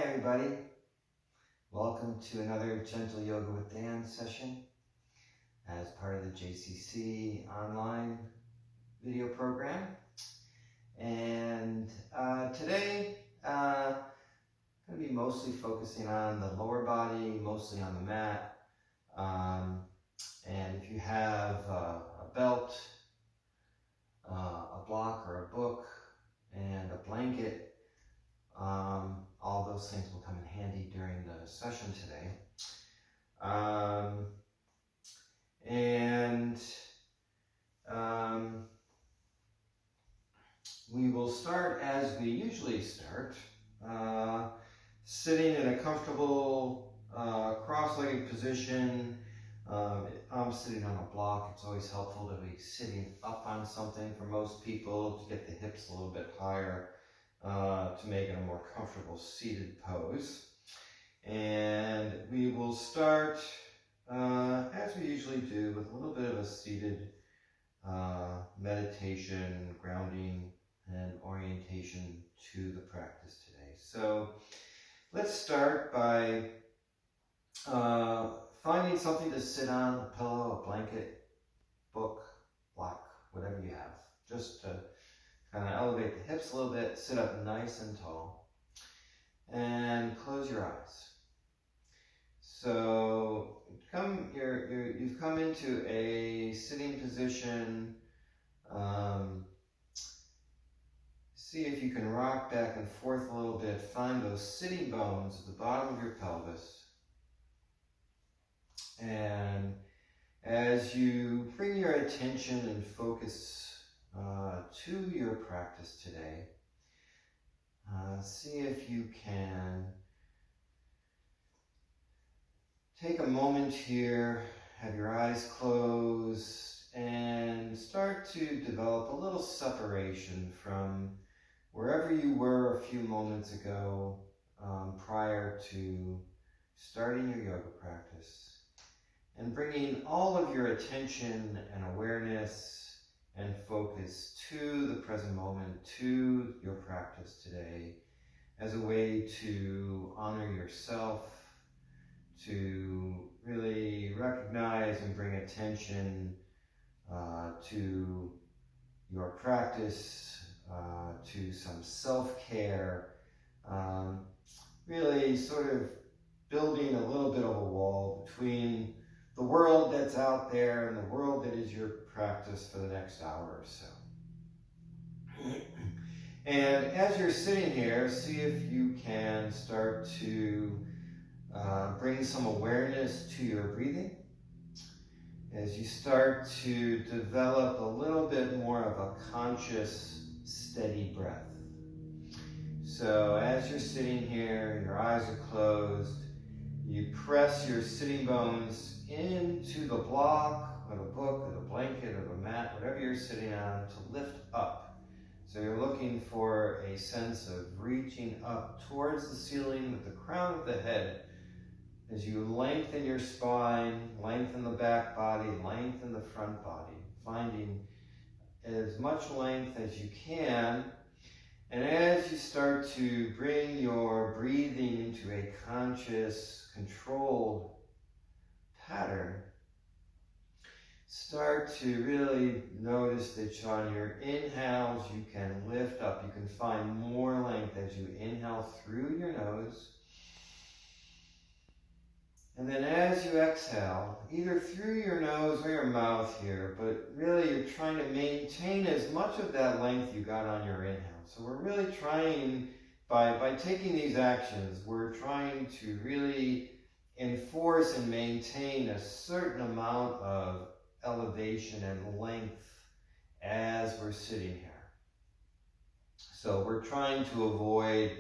Hi everybody, welcome to another Gentle Yoga with Dan session as part of the JCC online video program. And today I'm going to be mostly focusing on the lower body, mostly on the mat. And if you have a belt, a block or a book, and a blanket, all those things will come in handy during the session today. We will start as we usually start, sitting in a comfortable cross-legged position. I'm sitting on a block. It's always helpful to be sitting up on something for most people to get the hips a little bit higher, to make it a more comfortable seated pose. And we will start, as we usually do, with a little bit of a seated meditation, grounding, and orientation to the practice today. So let's start by finding something to sit on, a pillow, a blanket, book, block, whatever you have, just to kind of elevate the hips a little bit, sit up nice and tall, and close your eyes. So you've come into a sitting position. See if you can rock back and forth a little bit. Find those sitting bones at the bottom of your pelvis. And as you bring your attention and focus to your practice today, see if you can take a moment here, have your eyes closed, and start to develop a little separation from wherever you were a few moments ago, prior to starting your yoga practice, and bringing all of your attention and awareness and focus to the present moment, to your practice today, as a way to honor yourself, to really recognize and bring attention to your practice, to some self-care, really sort of building a little bit of a wall between the world that's out there and the world that is your practice for the next hour or so. And as you're sitting here, see if you can start to bring some awareness to your breathing as you start to develop a little bit more of a conscious, steady breath. So as you're sitting here, your eyes are closed, you press your sitting bones into the block or the book or the blanket or the mat, whatever you're sitting on, to lift up. So you're looking for a sense of reaching up towards the ceiling with the crown of the head as you lengthen your spine, lengthen the back body, lengthen the front body, finding as much length as you can. And as you start to bring your breathing into a conscious, controlled pattern, start to really notice that on your inhales you can lift up. You can find more length as you inhale through your nose. And then as you exhale, either through your nose or your mouth here, but really you're trying to maintain as much of that length you got on your inhale. So we're really trying, by taking these actions, we're trying to really enforce and maintain a certain amount of elevation and length as we're sitting here. So we're trying to avoid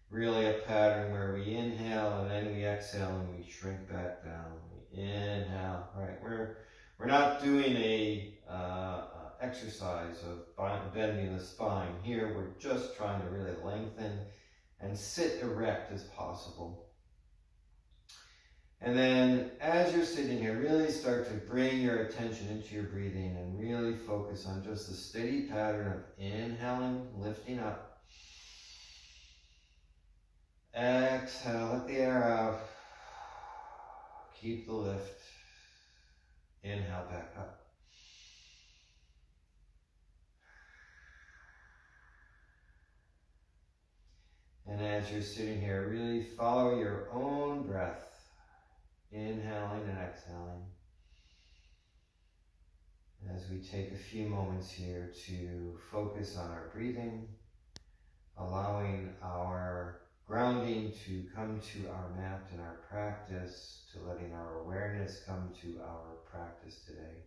really a pattern where we inhale and then we exhale and we shrink back down. We inhale, right? We're not doing a exercise of bending the spine here. We're just trying to really lengthen and sit erect as possible. And then as you're sitting here, really start to bring your attention into your breathing and really focus on just the steady pattern of inhaling, lifting up, Exhale, let the air out. Keep the lift. Inhale back up. And as you're sitting here, really follow your own breath. Inhaling and exhaling. As we take a few moments here to focus on our breathing, allowing our grounding to come to our mat in our practice, to letting our awareness come to our practice today.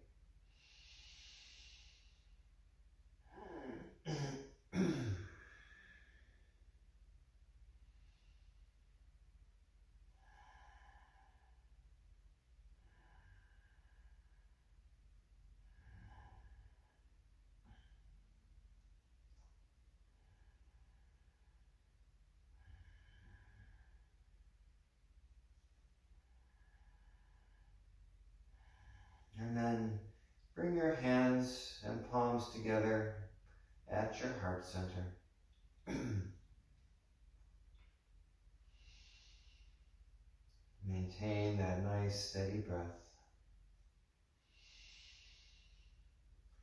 And then bring your hands and palms together at your heart center. Maintain that nice steady breath.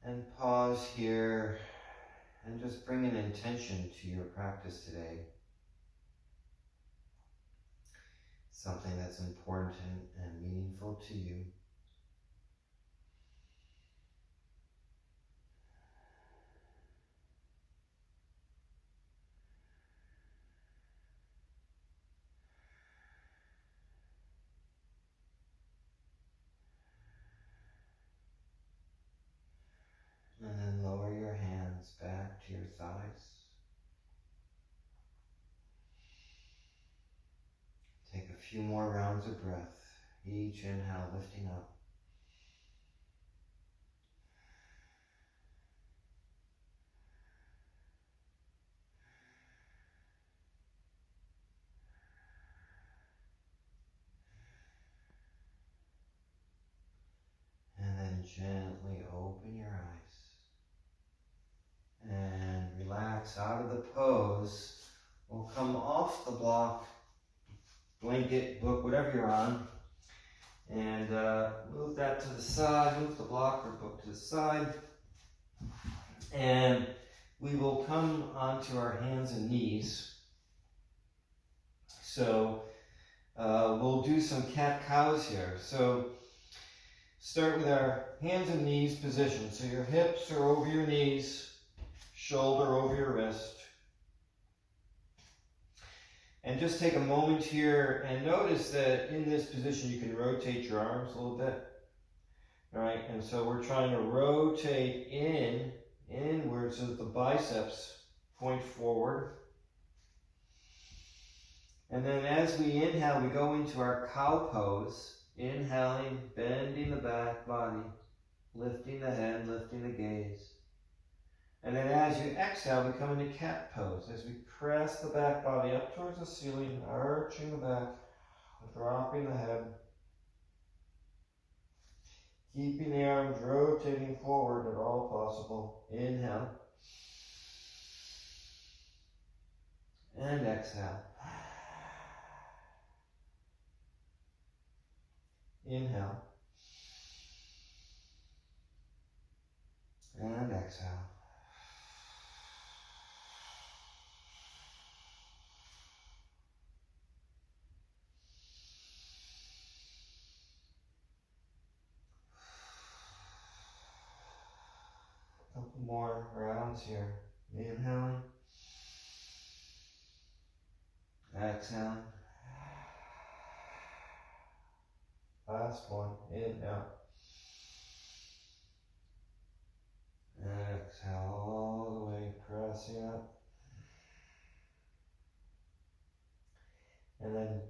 And pause here and just bring an intention to your practice today. Something that's important and meaningful to you. And then lower your hands back to your thighs. Take a few more rounds of breath. Each inhale lifting up. And then gently open your eyes. And relax out of the pose. We'll come off the block, blanket, book, whatever you're on. And move that to the side, move the block or book to the side. And we will come onto our hands and knees. So we'll do some cat-cows here. So start with our hands and knees position. So your hips are over your knees, shoulder over your wrist. And just take a moment here and notice that in this position you can rotate your arms a little bit. All right, and so we're trying to rotate inward so that the biceps point forward. And then as we inhale, we go into our cow pose. Inhaling, bending the back body, lifting the head, lifting the gaze. And then as you exhale, we come into cat pose. As we press the back body up towards the ceiling, arching the back, dropping the head. Keeping the arms rotating forward at all possible. Inhale. And exhale. Inhale. And exhale. Couple more rounds here. Inhaling. Exhaling. Last one. Inhale. Exhale all the way, pressing up. And then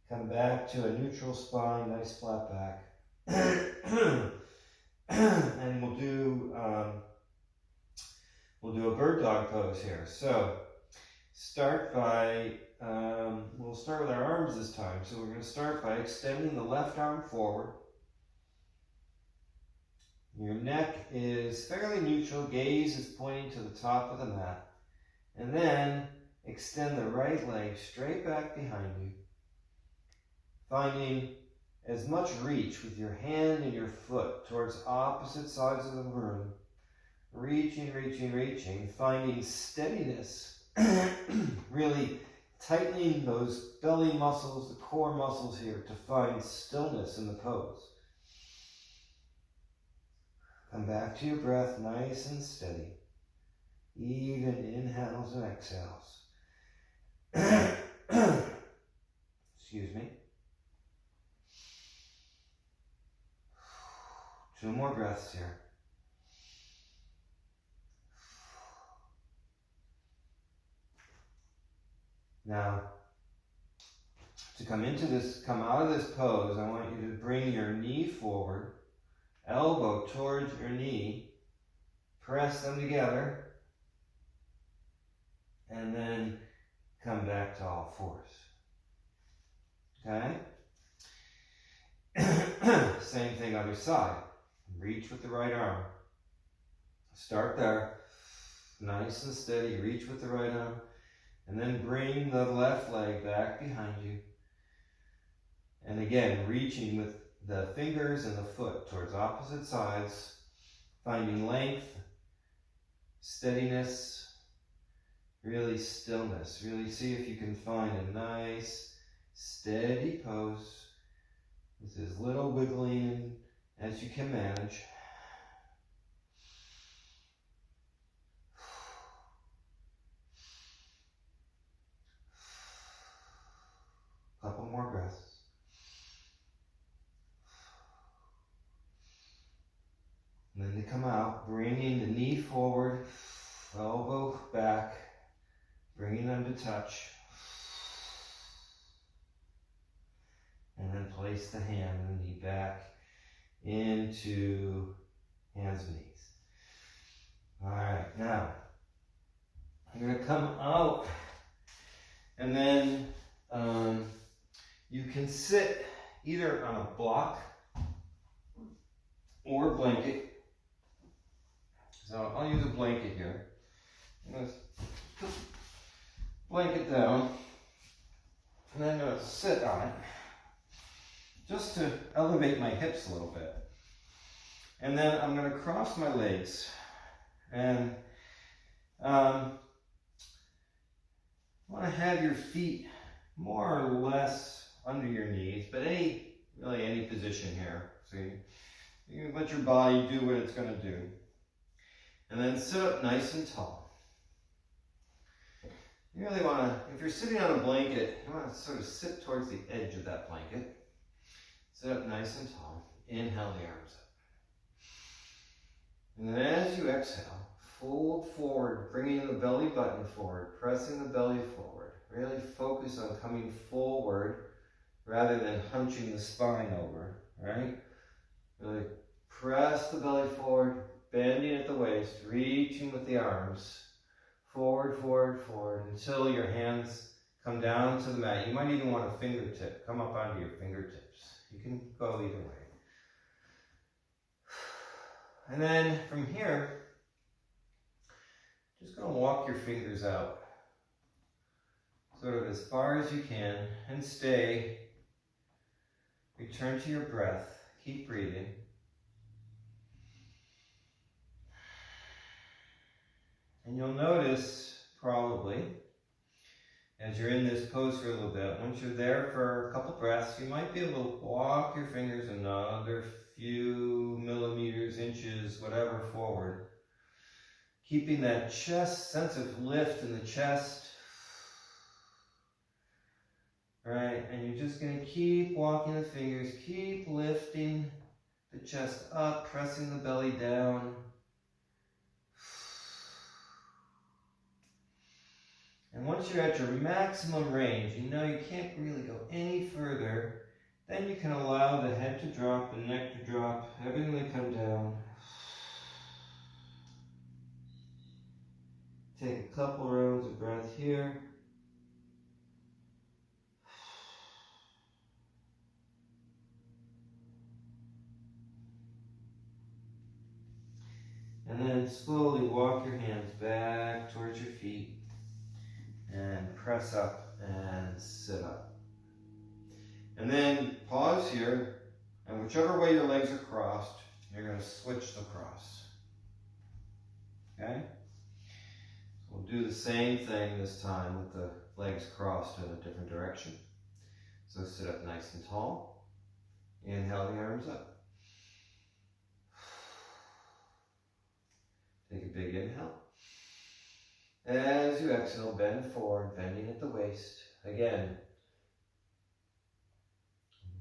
come back to a neutral spine, nice flat back. And we'll do a bird dog pose here. So we'll start with our arms this time. So we're going to start by extending the left arm forward. Your neck is fairly neutral, gaze is pointing to the top of the mat. And then extend the right leg straight back behind you, finding as much reach with your hand and your foot towards opposite sides of the room. Reaching, reaching, reaching, finding steadiness, really tightening those belly muscles, the core muscles here to find stillness in the pose. Come back to your breath, nice and steady. Even inhales and exhales. Excuse me. 2 more breaths here. Now, to come out of this pose, I want you to bring your knee forward, elbow towards your knee, press them together, and then come back to all fours. Okay? Same thing other side. Reach with the right arm. Start there. Nice and steady. Reach with the right arm. And then bring the left leg back behind you. And again, reaching with the fingers and the foot towards opposite sides. Finding length, steadiness, really stillness. Really see if you can find a nice, steady pose with as little wiggling as you can manage. Couple more breaths. And then to come out, bringing the knee forward, elbow back, bringing them to touch. And then place the hand and the knee back into hands and knees. All right, now I'm going to come out, and then you can sit either on a block or a blanket. So I'll use a blanket here. I'm going to put the blanket down, and then I'm going to sit on it just to elevate my hips a little bit. And then I'm going to cross my legs and want to have your feet more or less under your knees, but really any position here. So you let your body do what it's going to do. And then sit up nice and tall. You really want to, if you're sitting on a blanket, you want to sort of sit towards the edge of that blanket. Sit up nice and tall. Inhale the arms up. And then as you exhale, fold forward, bringing the belly button forward, pressing the belly forward. Really focus on coming forward rather than hunching the spine over, right? Really press the belly forward, bending at the waist, reaching with the arms, forward, forward, forward, until your hands come down to the mat. You might even want a fingertip, come up onto your fingertips. You can go either way. And then from here, just going to walk your fingers out, sort of as far as you can, and stay. Return to your breath. Keep breathing. And you'll notice, probably, as you're in this pose for a little bit, once you're there for a couple breaths, you might be able to walk your fingers another few millimeters, inches, whatever, forward. Keeping that chest, sense of lift in the chest. Right, and you're just going to keep walking the fingers, keep lifting the chest up, pressing the belly down. And once you're at your maximum range, you know you can't really go any further, then you can allow the head to drop, the neck to drop, everything to come down. Take a couple rounds of breath here. And then slowly walk your hands back towards your feet. And press up and sit up. And then pause here, and whichever way your legs are crossed, you're going to switch the cross. Okay? So we'll do the same thing this time with the legs crossed in a different direction. So sit up nice and tall. Inhale the arms up. Take a big inhale. As you exhale, bend forward, bending at the waist. Again,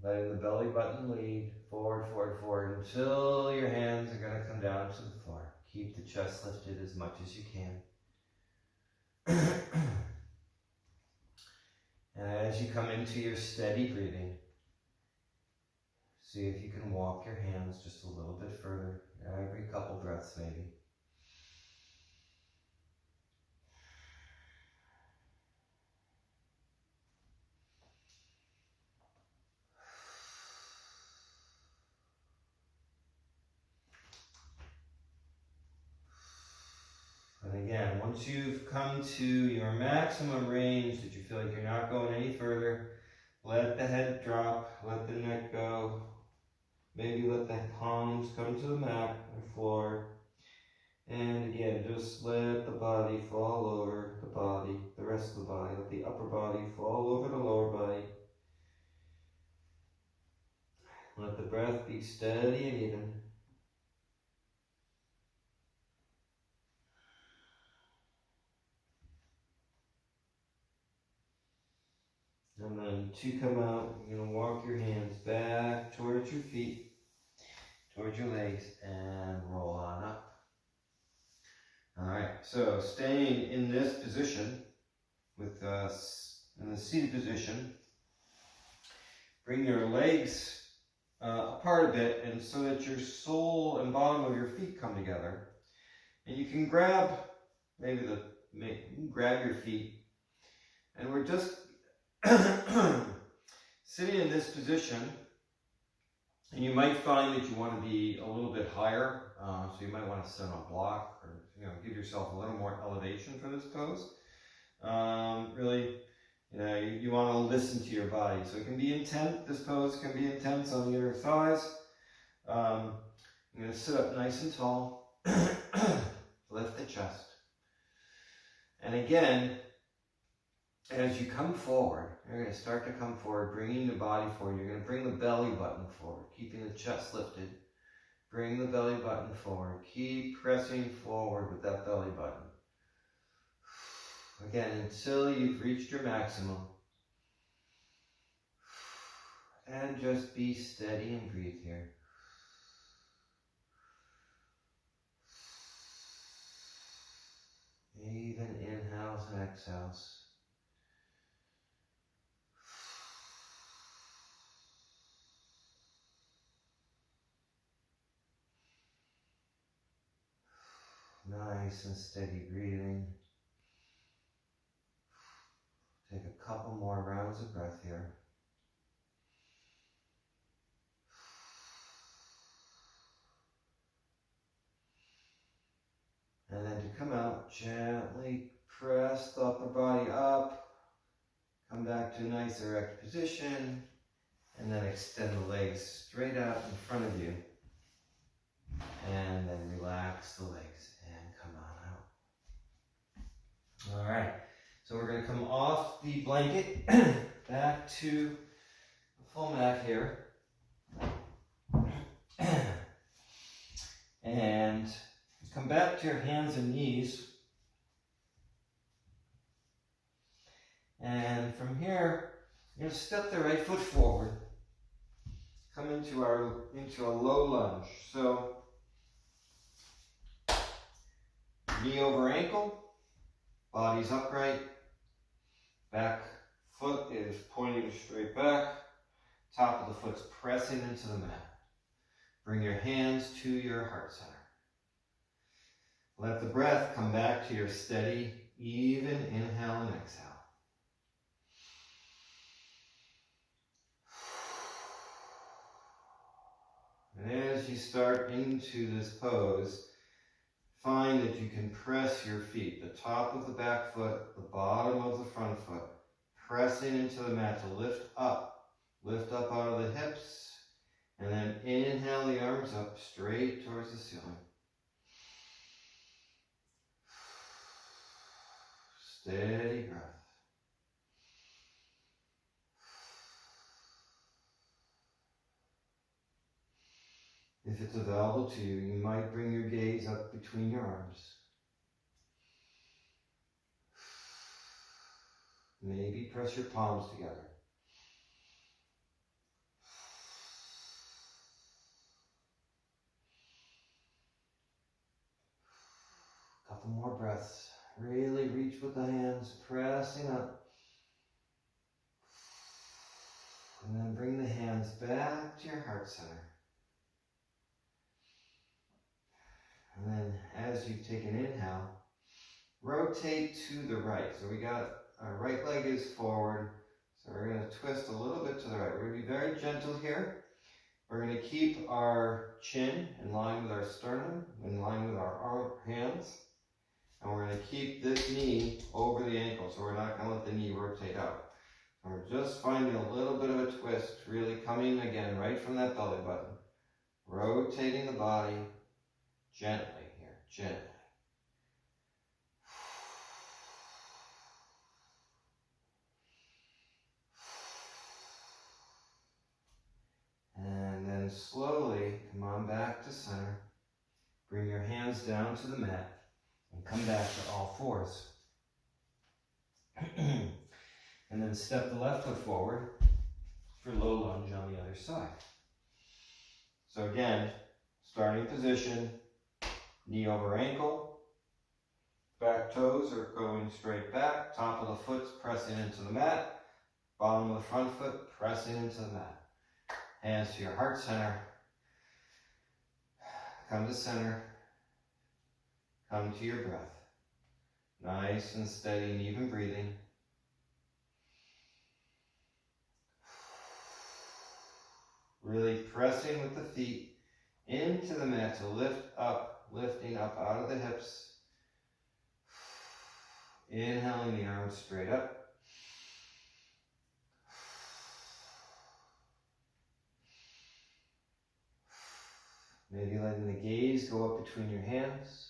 letting the belly button lead forward, forward, forward until your hands are going to come down to the floor. Keep the chest lifted as much as you can. And as you come into your steady breathing, see if you can walk your hands just a little bit further, every couple breaths maybe. And again, once you've come to your maximum range that you feel like you're not going any further, let the head drop, let the neck go. Maybe let the palms come to the mat or floor. And again, just let the body fall over the body, the rest of the body. Let the upper body fall over the lower body. Let the breath be steady and even. And then to come out, you're going to walk your hands back towards your feet, towards your legs, and roll on up. All right, so staying in this position, with us in the seated position, bring your legs apart a bit, and so that your sole and bottom of your feet come together. And you can grab, grab your feet, and we're just sitting in this position, and you might find that you want to be a little bit higher, so you might want to sit on a block, or give yourself a little more elevation for this pose. Really, you want to listen to your body, so it can be intense. This pose can be intense on the inner thighs. I'm going to sit up nice and tall, lift the chest, and again, as you come forward, you're going to start to come forward, bringing the body forward. You're going to bring the belly button forward, keeping the chest lifted. Bring the belly button forward. Keep pressing forward with that belly button. Again, until you've reached your maximum. And just be steady and breathe here. Even inhales and exhales. Nice and steady breathing. Take a couple more rounds of breath here. And then to come out, gently press the upper body up. Come back to a nice erect position. And then extend the legs straight out in front of you. And then relax the legs and come on out. All right, so we're going to come off the blanket back to the full mat here. And come back to your hands and knees. And from here, you're going to step the right foot forward. Come into a low lunge. So knee over ankle, body's upright, back foot is pointing straight back, top of the foot's pressing into the mat. Bring your hands to your heart center. Let the breath come back to your steady, even inhale and exhale. And as you start into this pose, find that you can press your feet, the top of the back foot, the bottom of the front foot, pressing into the mat to lift up out of the hips, and then inhale the arms up straight towards the ceiling. Steady breath. If it's available to you, you might bring your gaze up between your arms. Maybe press your palms together. Couple more breaths. Really reach with the hands, pressing up. And then bring the hands back to your heart center. And then as you take an inhale, rotate to the right. So we got our right leg is forward. So we're going to twist a little bit to the right. We're going to be very gentle here. We're going to keep our chin in line with our sternum, in line with our hands. And we're going to keep this knee over the ankle. So we're not going to let the knee rotate out. And we're just finding a little bit of a twist, really coming again right from that belly button. Rotating the body gently here, gently. And then slowly come on back to center. Bring your hands down to the mat and come back to all fours. And then step the left foot forward for low lunge on the other side. So again, starting position, knee over ankle, back toes are going straight back, top of the foot's pressing into the mat, bottom of the front foot pressing into the mat. Hands to your heart center. Come to center. Come to your breath. Nice and steady and even breathing. Really pressing with the feet into the mat to lift up, lifting up out of the hips. Inhaling the arms straight up. Maybe letting the gaze go up between your hands.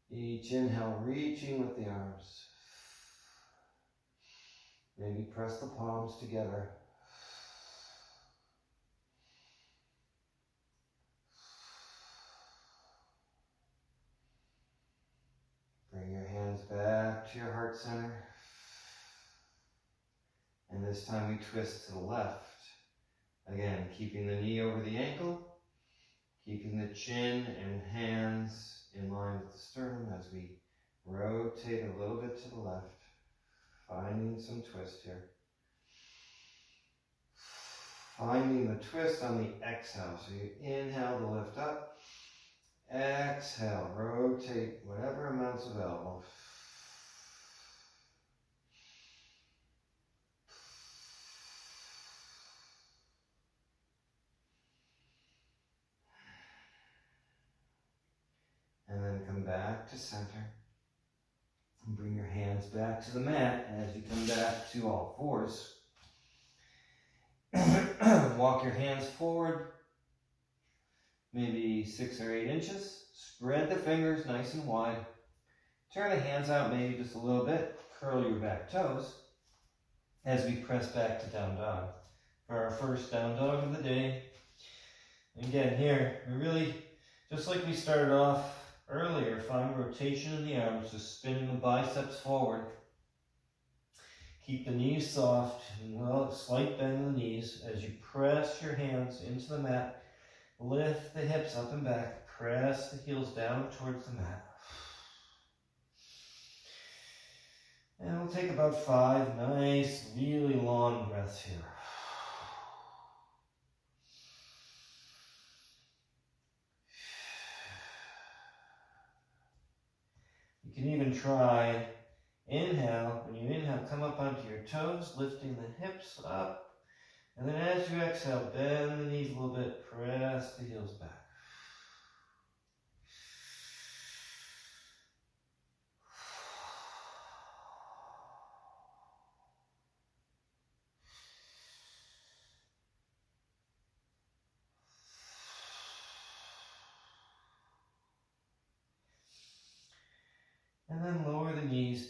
Each inhale, reaching with the arms. Maybe press the palms together. Bring your hands back to your heart center. And this time we twist to the left. Again, keeping the knee over the ankle, keeping the chin and hands in line with the sternum as we rotate a little bit to the left, finding some twist here. Finding the twist on the exhale. So you inhale to lift up, exhale, rotate whatever amount's available. And then come back to center. And bring your hands back to the mat. And as you come back to all fours, walk your hands forward, maybe 6 or 8 inches. Spread the fingers nice and wide. Turn the hands out maybe just a little bit. Curl your back toes as we press back to down dog. For our first down dog of the day. Again, here, we really, just like we started off earlier, find rotation in the arms, just spinning the biceps forward. Keep the knees soft, and slight bend in the knees as you press your hands into the mat. Lift the hips up and back, press the heels down towards the mat. And we'll take about 5 nice, really long breaths here. You can even try, inhale, when you inhale, come up onto your toes, lifting the hips up. And then as you exhale, bend the knees a little bit, press the heels back.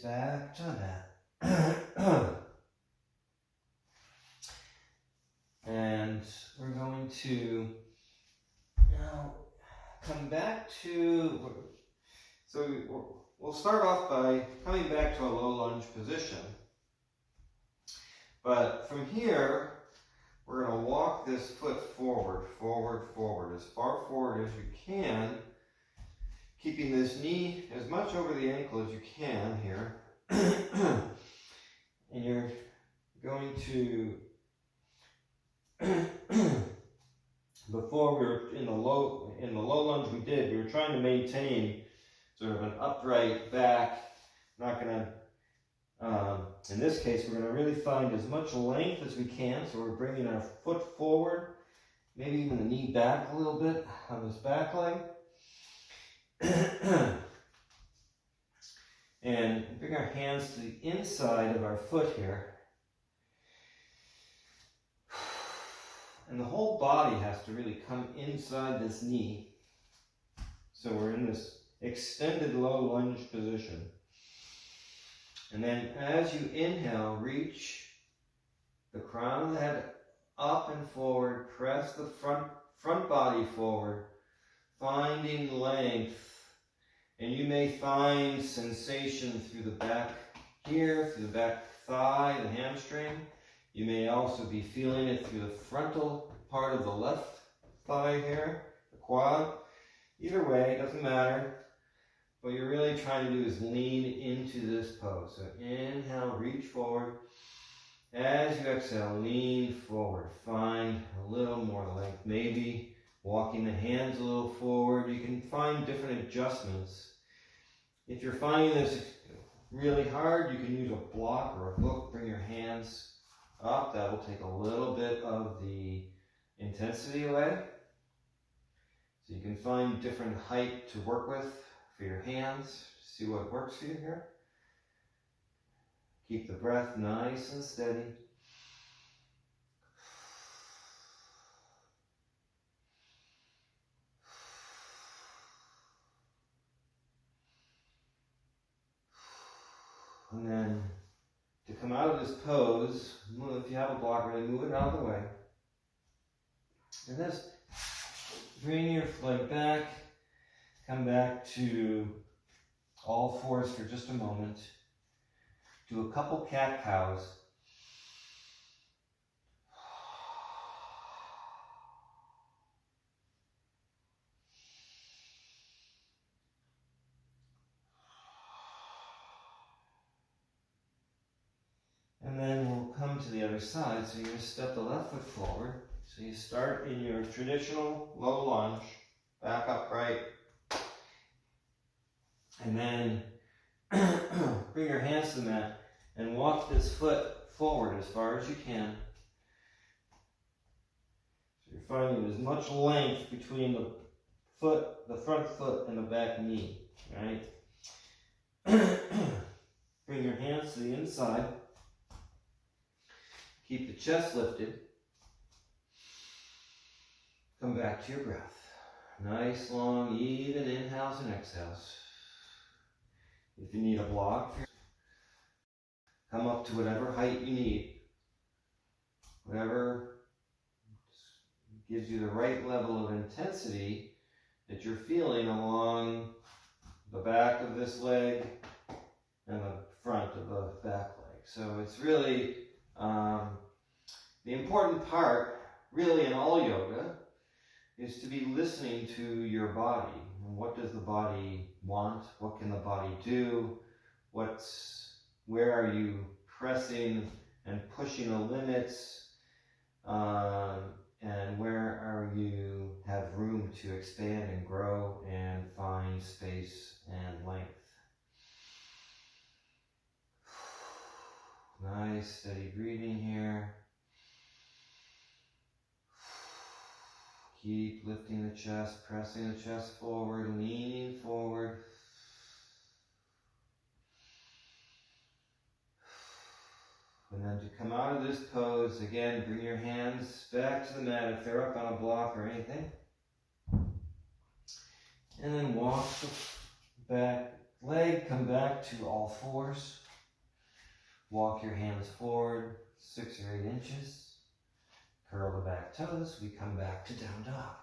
back to the mat. And we're going to now come back to, so we'll start off by coming back to a low lunge position. But from here, we're going to walk this foot forward, as far forward as you can, keeping this knee as much over the ankle as you can here. And you're going to, before we were in the low lunge we were trying to maintain sort of an upright back. Not going to, in this case, we're going to really find as much length as we can. So we're bringing our foot forward, maybe even the knee back a little bit on this back leg. And bring our hands to the inside of our foot here. And the whole body has to really come inside this knee. So we're in this extended low lunge position. And then as you inhale, reach the crown of the head up and forward, press the front body forward, finding length. And you may find sensation through the back here, through the back thigh, the hamstring. You may also be feeling it through the frontal part of the left thigh here, the quad. Either way, it doesn't matter. What you're really trying to do is lean into this pose. So inhale, reach forward. As you exhale, lean forward. Find a little more length. Maybe walking the hands a little forward. You can find different adjustments. If you're finding this really hard, you can use a block or a book. Bring your hands up. That will take a little bit of the intensity away. So you can find different height to work with for your hands. See what works for you here. Keep the breath nice and steady. And then to come out of this pose, if you have a block, really move it out of the way. And just bring your leg back. Come back to all fours for just a moment. Do a couple cat-cows. And then we'll come to the other side. So you're going to step the left foot forward. So you start in your traditional low lunge, back upright. And then bring your hands to the mat and walk this foot forward as far as you can. So you're finding as much length between the front foot and the back knee, right? Bring your hands to the inside. Keep the chest lifted. Come back to your breath. Nice, long, even inhales and exhales. If you need a block, come up to whatever height you need. Whatever gives you the right level of intensity that you're feeling along the back of this leg and the front of the back leg. So it's really the important part, really in all yoga, is to be listening to your body. And what does the body want? What can the body do? Where are you pressing and pushing the limits? And where are you have room to expand and grow and find space and length? Nice, steady breathing here. Keep lifting the chest, pressing the chest forward, leaning forward. And then to come out of this pose, again, bring your hands back to the mat if they're up on a block or anything. And then walk back leg, come back to all fours. Walk your hands forward 6 or 8 inches. Curl the back toes. We come back to down dog.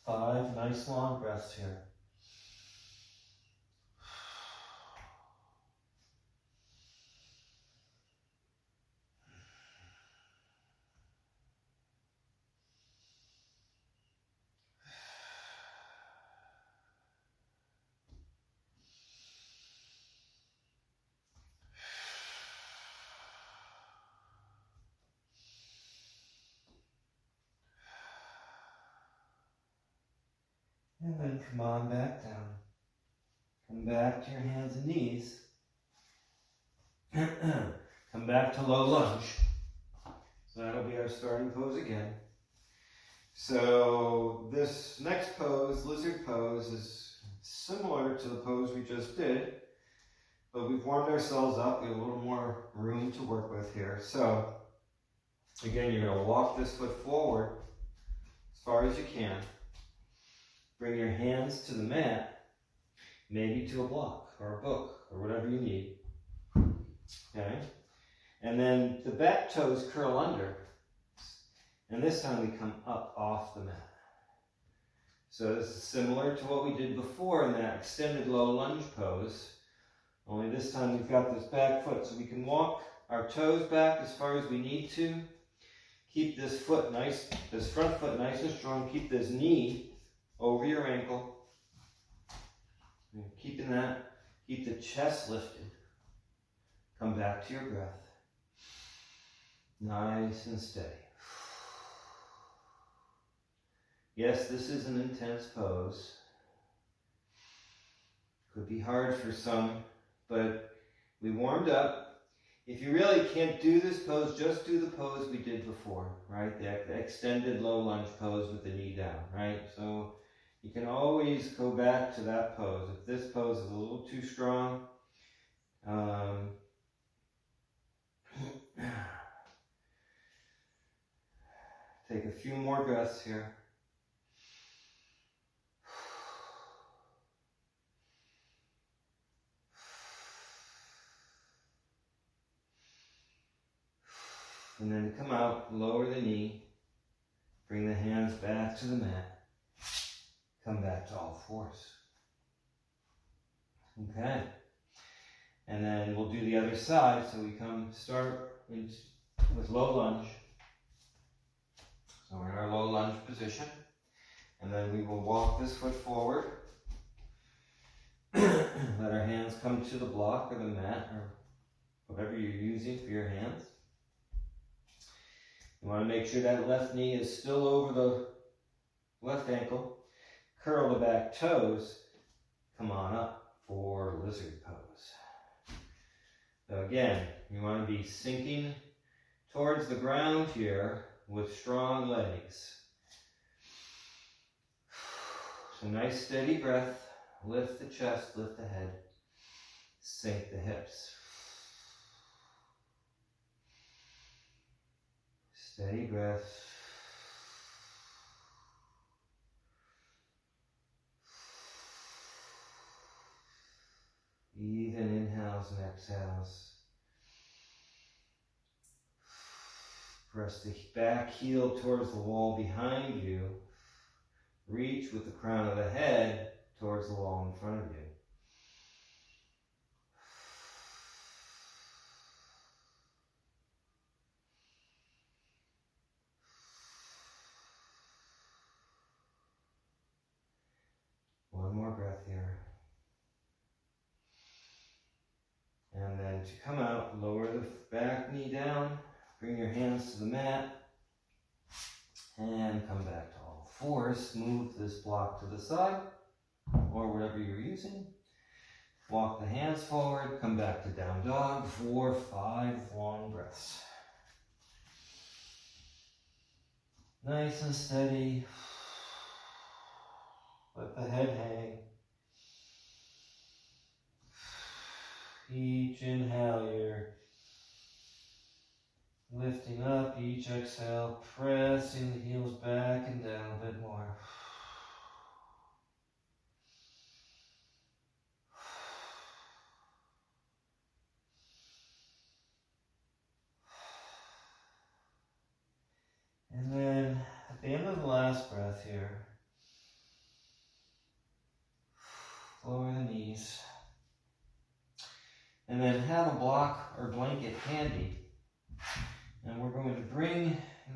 5 nice long breaths here. And then come on back down. Come back to your hands and knees. Come back to low lunge. So that'll be our starting pose again. So this next pose, lizard pose, is similar to the pose we just did, but we've warmed ourselves up. We have a little more room to work with here. So again, you're going to walk this foot forward as far as you can. Bring your hands to the mat, maybe to a block or a book or whatever you need. Okay? And then the back toes curl under. And this time we come up off the mat. So this is similar to what we did before in that extended low lunge pose. Only this time we've got this back foot. So we can walk our toes back as far as we need to. Keep this foot nice, this front foot nice and strong. Keep this knee over your ankle. And keeping that, keep the chest lifted. Come back to your breath. Nice and steady. Yes, this is an intense pose. Could be hard for some, but we warmed up. If you really can't do this pose, just do the pose we did before, right? The extended low lunge pose with the knee down, right? So you can always go back to that pose. If this pose is a little too strong, take a few more breaths here. And then come out, lower the knee, bring the hands back to the mat, come back to all fours. Okay. And then we'll do the other side. So we start with low lunge. So we're in our low lunge position. And then we will walk this foot forward. Let our hands come to the block or the mat or whatever you're using for your hands. You want to make sure that left knee is still over the left ankle. Curl the back toes. Come on up for lizard pose. So again, you want to be sinking towards the ground here with strong legs. So nice steady breath. Lift the chest, lift the head. Sink the hips. Steady breath. Even inhales and exhales. Press the back heel towards the wall behind you. Reach with the crown of the head towards the wall in front of you. One more breath here. And then to come out, lower the back knee down, bring your hands to the mat, and come back to all fours. Move this block to the side, or whatever you're using. Walk the hands forward, come back to down dog for 5 long breaths. Nice and steady. Let the head hang. Each inhale, you're lifting up. Each exhale, pressing the heels back and down a bit more. last breath here. Lower the knees. And then have a block or blanket handy. And we're going to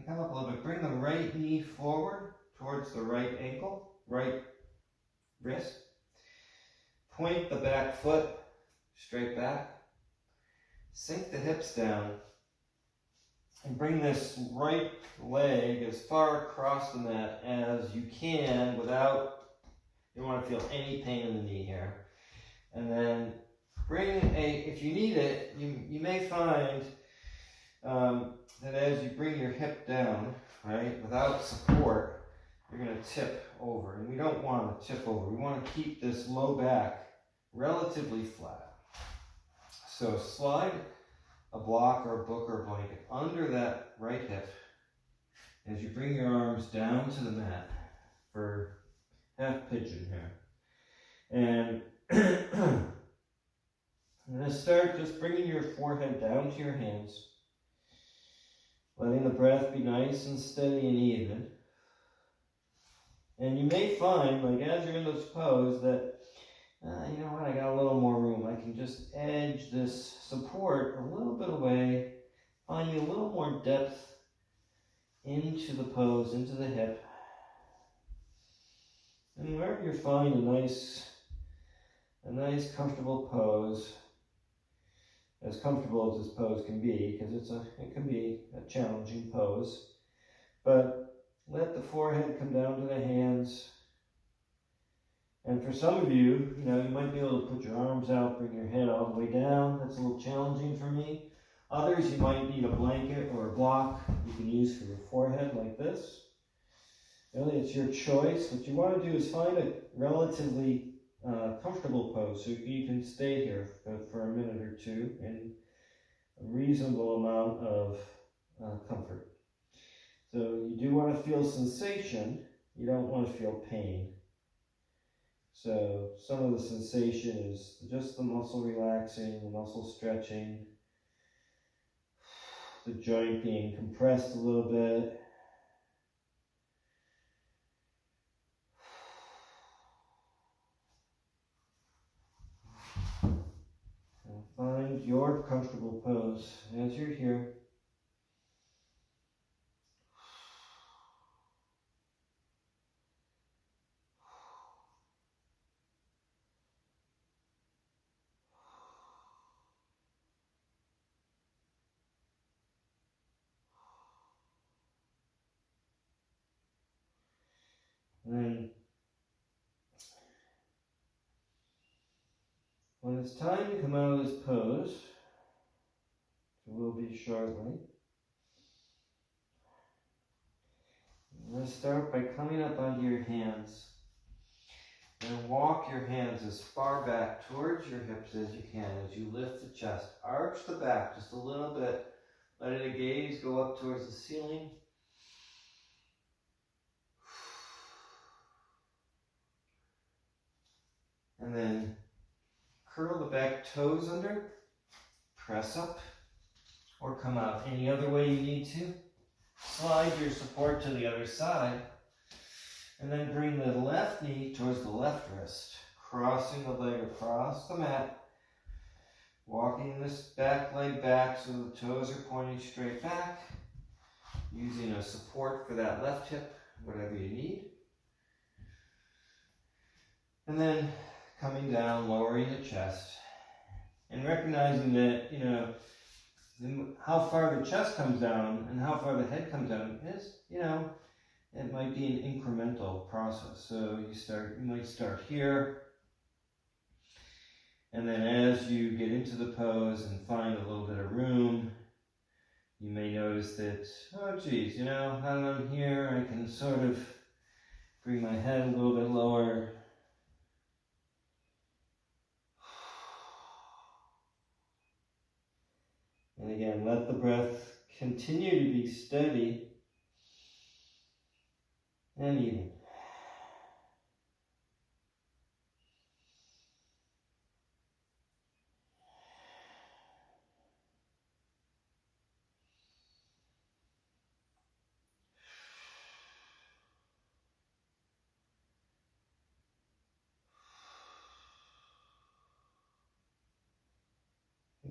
come up a little bit, bring the right knee forward towards the right ankle, right wrist. Point the back foot straight back. Sink the hips down. And bring this right leg as far across the mat as you can without, you don't want to feel any pain in the knee here. And then if you need it, you may find that as you bring your hip down, right, without support, you're going to tip over. And we don't want to tip over. We want to keep this low back relatively flat. So slide a block or a book or a blanket under that right hip as you bring your arms down to the mat for half pigeon here. And I'm going to start just bringing your forehead down to your hands, letting the breath be nice and steady and even. And you may find, like as you're in this pose, that, you know what, I got a little more room. I can just edge this support a little bit away, finding a little more depth into the pose, into the hip. And wherever you find a nice comfortable pose, as comfortable as this pose can be, because it can be a challenging pose, but let the forehead come down to the hands. And for some of you, you might be able to put your arms out, bring your head all the way down. That's a little challenging for me. Others, you might need a blanket or a block you can use for your forehead like this. Really, it's your choice. What you want to do is find a relatively comfortable pose so you can stay here for a minute or two in a reasonable amount of comfort. So you do want to feel sensation. You don't want to feel pain. So some of the sensation is just the muscle relaxing, the muscle stretching, the joint being compressed a little bit. And find your comfortable pose as you're here. And then when it's time to come out of this pose, it will be shortly, I'm going to start by coming up onto your hands and walk your hands as far back towards your hips as you can as you lift the chest. Arch the back just a little bit, letting the gaze go up towards the ceiling. And then curl the back toes under, press up, or come out any other way you need to. Slide your support to the other side, and then bring the left knee towards the left wrist, crossing the leg across the mat, walking this back leg back so the toes are pointing straight back, using a support for that left hip, whatever you need. And then coming down, lowering the chest, and recognizing that, how far the chest comes down and how far the head comes down is, it might be an incremental process. So you might start here, and then as you get into the pose and find a little bit of room, you may notice that, oh geez, now that I'm here, I can sort of bring my head a little bit lower. And again, let the breath continue to be steady and even.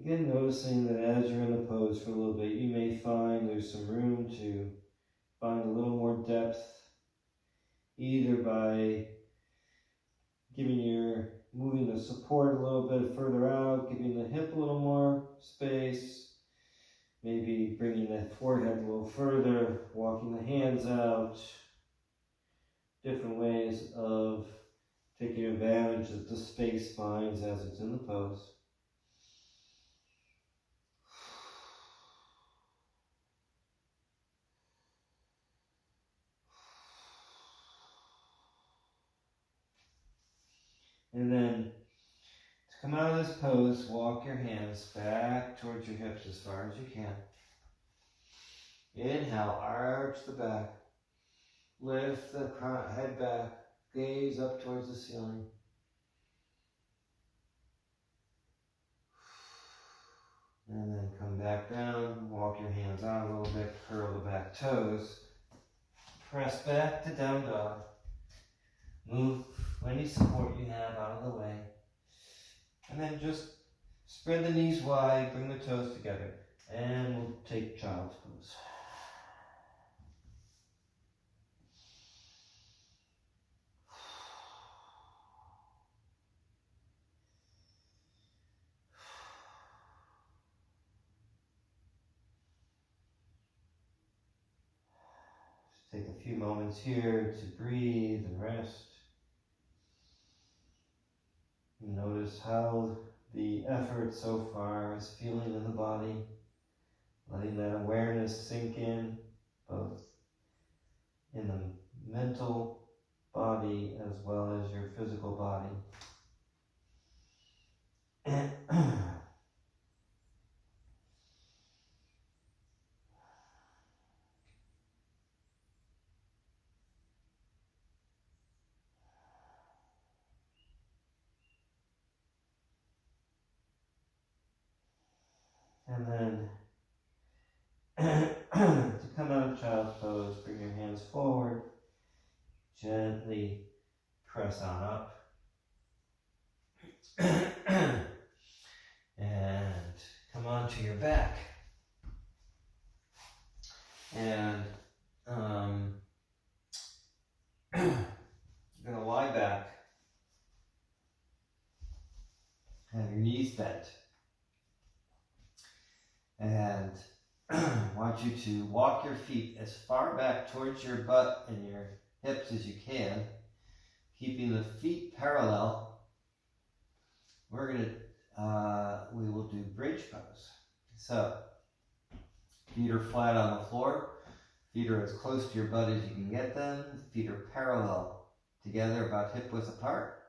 Again, noticing that as you're in the pose for a little bit, you may find there's some room to find a little more depth, either by moving the support a little bit further out, giving the hip a little more space, maybe bringing the forehead a little further, walking the hands out, different ways of taking advantage of the space finds as it's in the pose. And then to come out of this pose, walk your hands back towards your hips as far as you can. Inhale, arch the back. Lift the head back. Gaze up towards the ceiling. And then come back down. Walk your hands out a little bit. Curl the back toes. Press back to down dog. Move any support you have out of the way. And then just spread the knees wide, bring the toes together, and we'll take child's pose. Just take a few moments here to breathe and rest. Notice how the effort so far is feeling in the body, letting that awareness sink in, both in the mental body as well as your physical body. And then to come out of child's pose, bring your hands forward, gently press on up, and come onto your back. And you're going to lie back, have your knees bent. And I want you to walk your feet as far back towards your butt and your hips as you can, keeping the feet parallel. We will do bridge pose. So, feet are flat on the floor, feet are as close to your butt as you can get them, feet are parallel together, about hip width apart.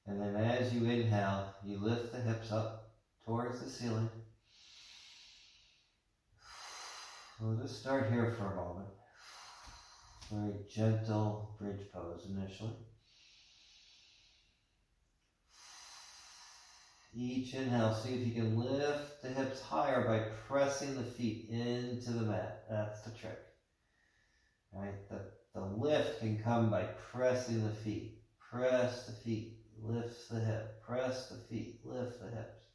And then as you inhale, you lift the hips up towards the ceiling. We'll just start here for a moment. Very gentle bridge pose initially. Each inhale, see if you can lift the hips higher by pressing the feet into the mat. That's the trick. Right? The lift can come by pressing the feet. Press the feet, lift the hip. Press the feet, lift the hips.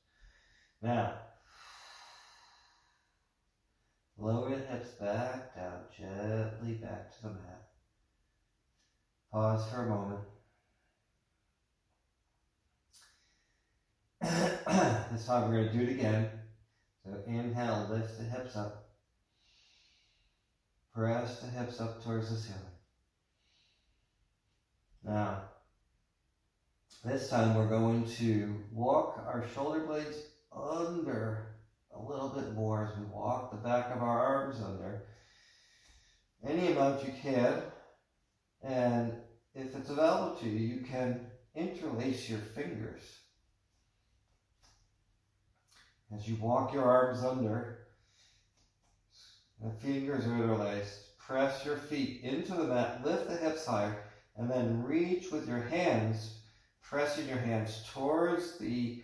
Now, lower the hips back down, gently back to the mat. Pause for a moment. This time we're going to do it again. So inhale, lift the hips up. Press the hips up towards the ceiling. Now, this time we're going to walk our shoulder blades under a little bit more as we walk the back of our arms under. Any amount you can. And if it's available to you, you can interlace your fingers. As you walk your arms under, the fingers are interlaced. Press your feet into the mat, lift the hips higher, and then reach with your hands, pressing your hands towards the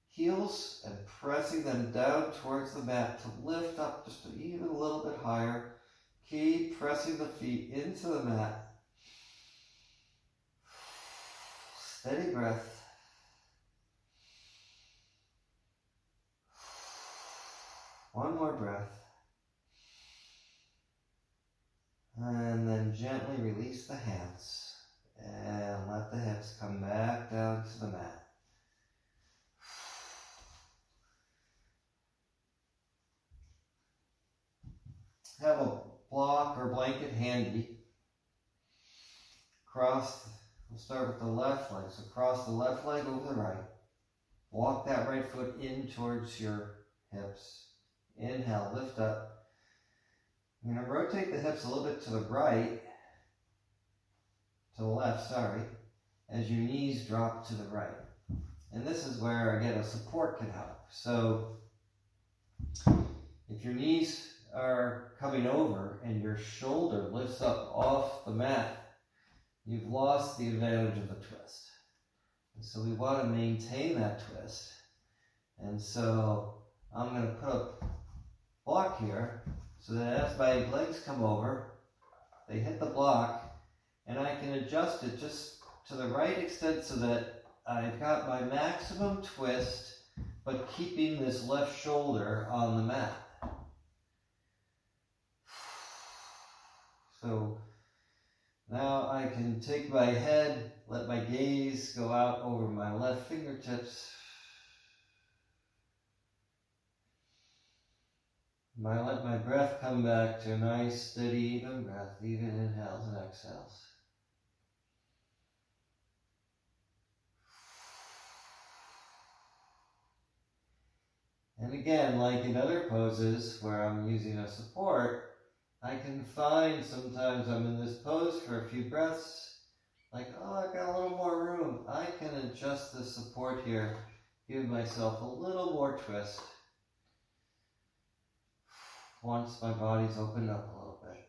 heels and pressing them down towards the mat to lift up just even a little bit higher. Keep pressing the feet into the mat. Steady breath. One more breath. And then gently release the hands and let the hips come back down to the mat. Have a block or blanket handy. We'll start with the left leg. So cross the left leg over the right. Walk that right foot in towards your hips. Inhale, lift up. You're going to rotate the hips a little bit to the right, to the left, sorry, as your knees drop to the right. And this is where, again, a support can help. So if your knees are coming over and your shoulder lifts up off the mat, you've lost the advantage of the twist. And so we want to maintain that twist. And so I'm going to put a block here so that as my legs come over, they hit the block, and I can adjust it just to the right extent so that I've got my maximum twist, but keeping this left shoulder on the mat. So now I can take my head, let my gaze go out over my left fingertips. Let my breath come back to a nice, steady, even breath, even inhales and exhales. And again, like in other poses where I'm using a support, I can find sometimes I'm in this pose for a few breaths, like, oh, I've got a little more room. I can adjust the support here, give myself a little more twist once my body's opened up a little bit.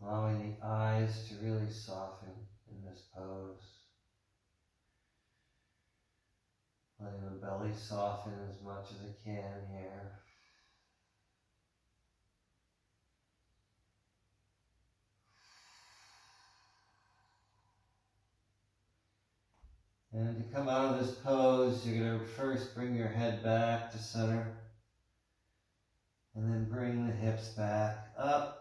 Allowing the eyes to really soften in this pose. Letting the belly soften as much as it can here. And to come out of this pose, you're going to first bring your head back to center. And then bring the hips back up.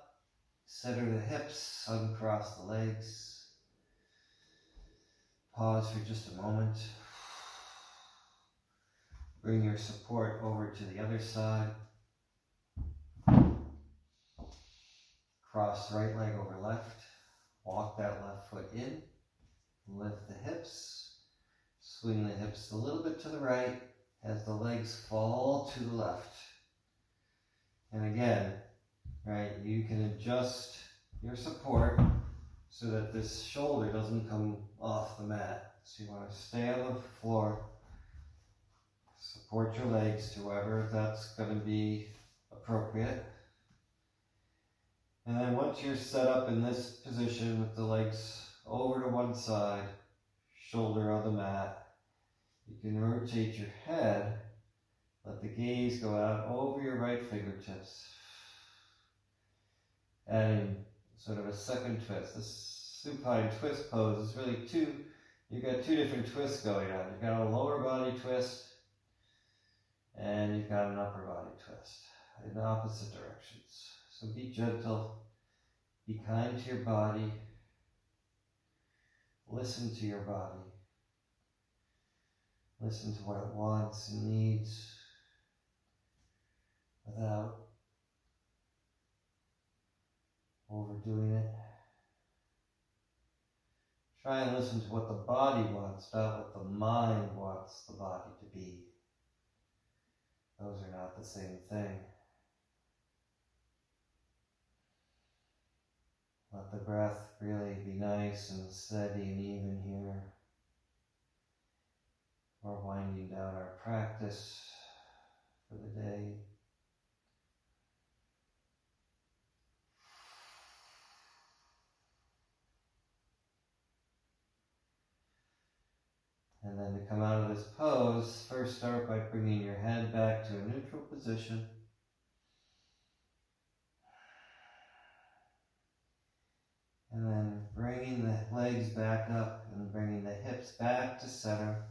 Center the hips, uncross the legs. Pause for just a moment. Bring your support over to the other side. Cross right leg over left. Walk that left foot in. Lift the hips. Swing the hips a little bit to the right as the legs fall to the left. And again, right, you can adjust your support so that this shoulder doesn't come off the mat. So you want to stay on the floor, support your legs to wherever that's going to be appropriate. And then once you're set up in this position with the legs over to one side, shoulder on the mat, you can rotate your head, let the gaze go out over your right fingertips. Adding sort of a second twist. This supine twist pose is really you've got two different twists going on. You've got a lower body twist and you've got an upper body twist in opposite directions. So be gentle, be kind to your body, listen to your body, listen to what it wants and needs without overdoing it. Try and listen to what the body wants, not what the mind wants the body to be. Those are not the same thing. Let the breath really be nice and steady and even here. We're winding down our practice for the day. And then to come out of this pose, first start by bringing your head back to a neutral position. And then bringing the legs back up and bringing the hips back to center.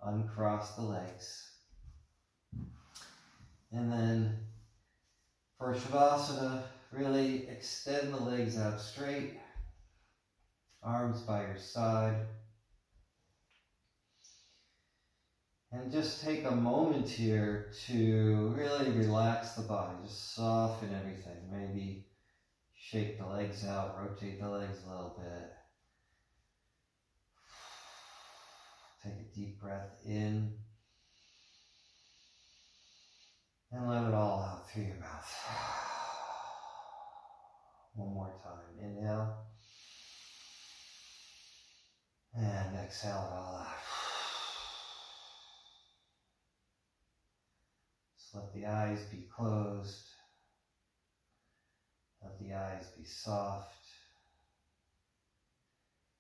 Uncross the legs. And then for Shavasana, really extend the legs out straight. Arms by your side. And just take a moment here to really relax the body. Just soften everything. Maybe shake the legs out, rotate the legs a little bit. Take a deep breath in. And let it all out through your mouth. One more time. Inhale. And exhale it all out. Just let the eyes be closed. Let the eyes be soft.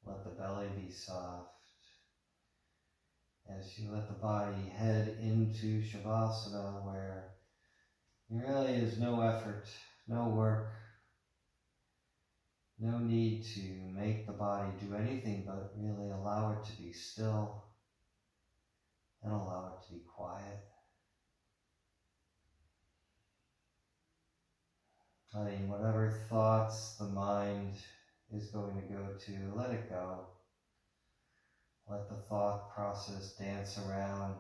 Let the belly be soft. As you let the body head into Shavasana, where there really is no effort, no work, no need to make the body do anything but really allow it to be still and allow it to be quiet. Letting whatever thoughts the mind is going to go to, let it go. Let the thought process dance around.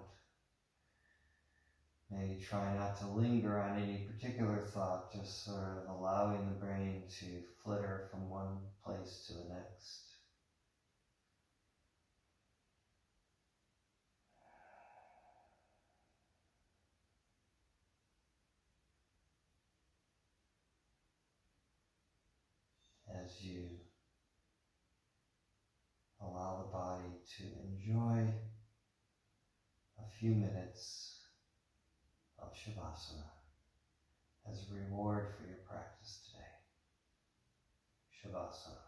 Maybe try not to linger on any particular thought, just sort of allowing the brain to flitter from one place to the next. As you allow the body to enjoy a few minutes of Shavasana as a reward for your practice today. Shavasana.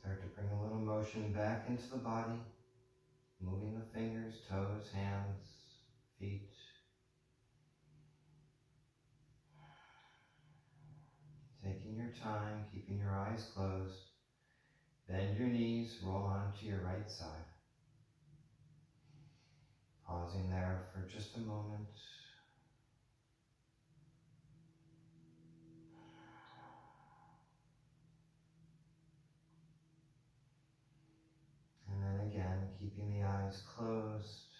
Start to bring a little motion back into the body, moving the fingers, toes, hands, feet. Taking your time, keeping your eyes closed. Bend your knees, roll onto your right side. Pausing pausing there for just a moment. And then again, keeping the eyes closed,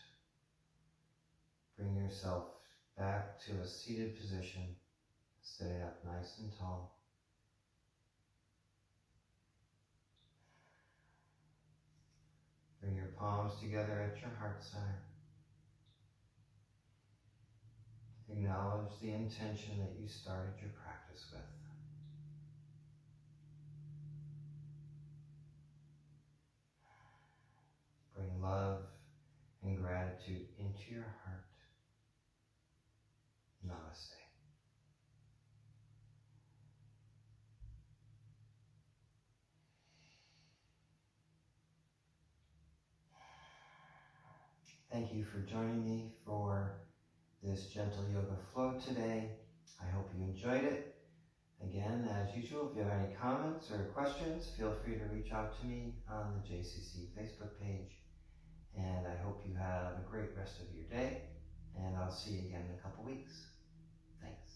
bring yourself back to a seated position, sitting up nice and tall. Bring your palms together at your heart center. Acknowledge the intention that you started your practice with. Bring love and gratitude into your heart. Namaste. Thank you for joining me for this Gentle Yoga Flow today. I hope you enjoyed it. Again, as usual, if you have any comments or questions, feel free to reach out to me on the JCC Facebook page. And I hope you have a great rest of your day, and I'll see you again in a couple weeks. Thanks.